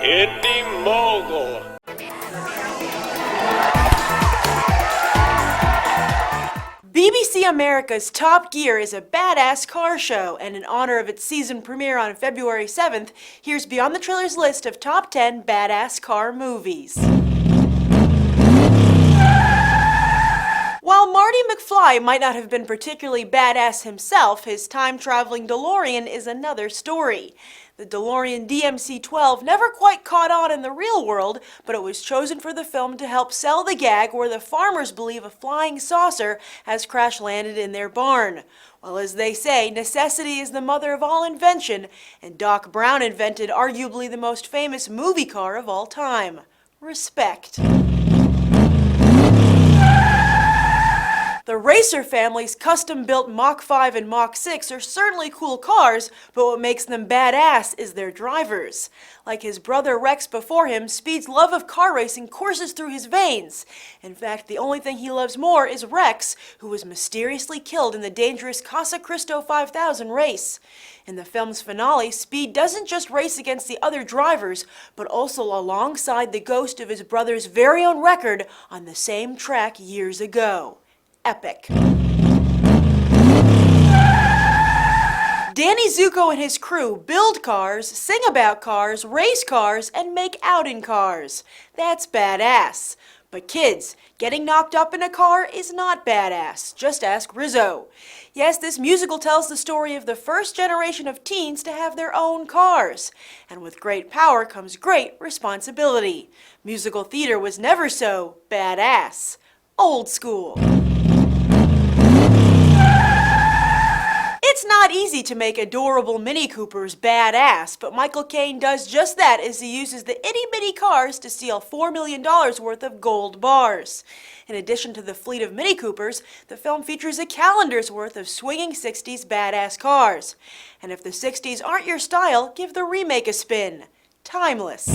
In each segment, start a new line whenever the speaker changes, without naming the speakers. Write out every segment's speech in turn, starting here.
Indie Mogul.
BBC America's Top Gear is a badass car show, and in honor of its season premiere on February 7th, here's Beyond the Trailer's list of top 10 badass car movies. While Marty McFly might not have been particularly badass himself, his time-traveling DeLorean is another story. The DeLorean DMC-12 never quite caught on in the real world, but it was chosen for the film to help sell the gag where the farmers believe a flying saucer has crash-landed in their barn. Well, as they say, necessity is the mother of all invention, and Doc Brown invented arguably the most famous movie car of all time. Respect. The Racer family's custom-built Mach 5 and Mach 6 are certainly cool cars, but what makes them badass is their drivers. Like his brother Rex before him, Speed's love of car racing courses through his veins. In fact, the only thing he loves more is Rex, who was mysteriously killed in the dangerous Casa Cristo 5000 race. In the film's finale, Speed doesn't just race against the other drivers, but also alongside the ghost of his brother's very own record on the same track years ago. Epic. Danny Zuko and his crew build cars, sing about cars, race cars, and make out in cars. That's badass. But kids, getting knocked up in a car is not badass. Just ask Rizzo. Yes, this musical tells the story of the first generation of teens to have their own cars. And with great power comes great responsibility. Musical theater was never so badass. Old school. It's not easy to make adorable Mini Coopers badass, but Michael Caine does just that as he uses the itty-bitty cars to steal $4 million worth of gold bars. In addition to the fleet of Mini Coopers, the film features a calendar's worth of swinging 60s badass cars. And if the 60s aren't your style, give the remake a spin. Timeless.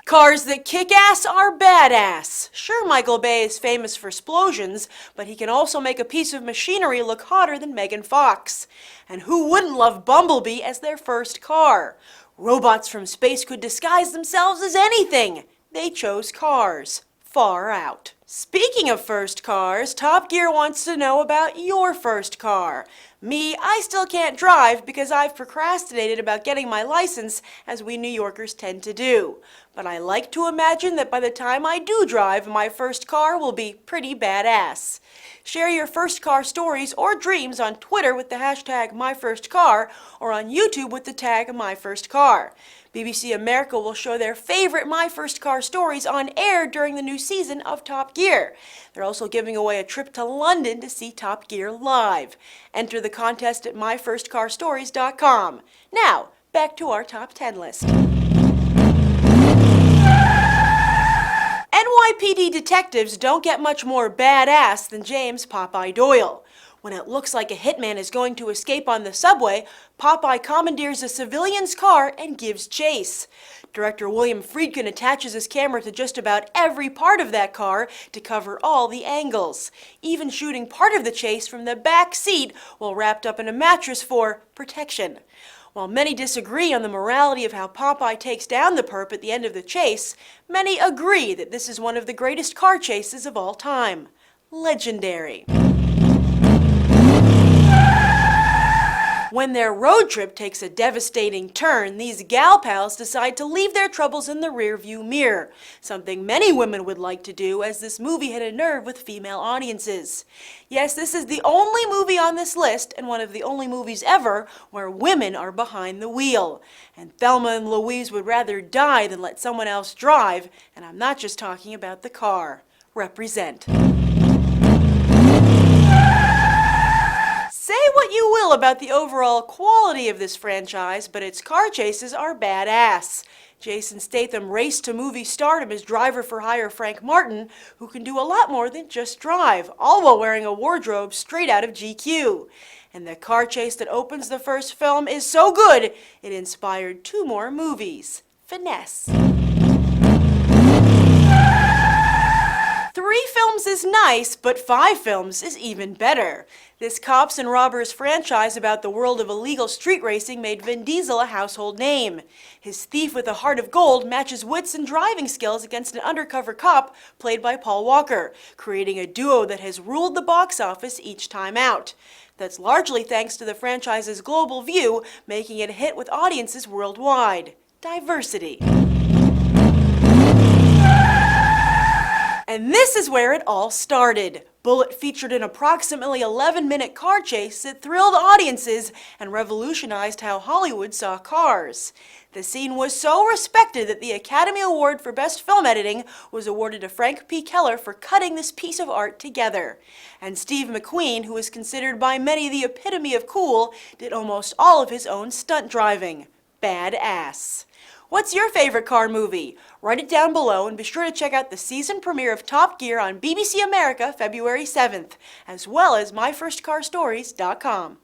Cars that kick ass are badass. Sure, Michael Bay is famous for explosions, but he can also make a piece of machinery look hotter than Megan Fox. And who wouldn't love Bumblebee as their first car? Robots from space could disguise themselves as anything. They chose cars. Far out. Speaking of first cars, Top Gear wants to know about your first car. Me, I still can't drive because I've procrastinated about getting my license, as we New Yorkers tend to do. But I like to imagine that by the time I do drive, my first car will be pretty badass. Share your first car stories or dreams on Twitter with the hashtag MyFirstCar or on YouTube with the tag MyFirstCar. BBC America will show their favorite My First Car stories on air during the new season of Top Gear. They're also giving away a trip to London to see Top Gear live. Enter the contest at myfirstcarstories.com. Now, back to our top 10 list. NYPD detectives don't get much more badass than James Popeye Doyle. When it looks like a hitman is going to escape on the subway, Popeye commandeers a civilian's car and gives chase. Director William Friedkin attaches his camera to just about every part of that car to cover all the angles, even shooting part of the chase from the back seat while wrapped up in a mattress for protection. While many disagree on the morality of how Popeye takes down the perp at the end of the chase, many agree that this is one of the greatest car chases of all time. Legendary. When their road trip takes a devastating turn, these gal pals decide to leave their troubles in the rearview mirror, something many women would like to do, as this movie hit a nerve with female audiences. Yes, this is the only movie on this list, and one of the only movies ever, where women are behind the wheel. And Thelma and Louise would rather die than let someone else drive, and I'm not just talking about the car. Represent. Say what you will about the overall quality of this franchise, but its car chases are badass. Jason Statham raced to movie stardom as driver-for-hire Frank Martin, who can do a lot more than just drive, all while wearing a wardrobe straight out of GQ. And the car chase that opens the first film is so good, it inspired 2 more movies. Finesse. 3 films is nice, but 5 films is even better. This Cops and Robbers franchise about the world of illegal street racing made Vin Diesel a household name. His thief with a heart of gold matches wits and driving skills against an undercover cop played by Paul Walker, creating a duo that has ruled the box office each time out. That's largely thanks to the franchise's global view, making it a hit with audiences worldwide. Diversity. And this is where it all started. Bullitt featured an approximately 11-minute car chase that thrilled audiences and revolutionized how Hollywood saw cars. The scene was so respected that the Academy Award for Best Film Editing was awarded to Frank P. Keller for cutting this piece of art together. And Steve McQueen, who is considered by many the epitome of cool, did almost all of his own stunt driving. Badass. What's your favorite car movie? Write it down below and be sure to check out the season premiere of Top Gear on BBC America February 7th, as well as myfirstcarstories.com.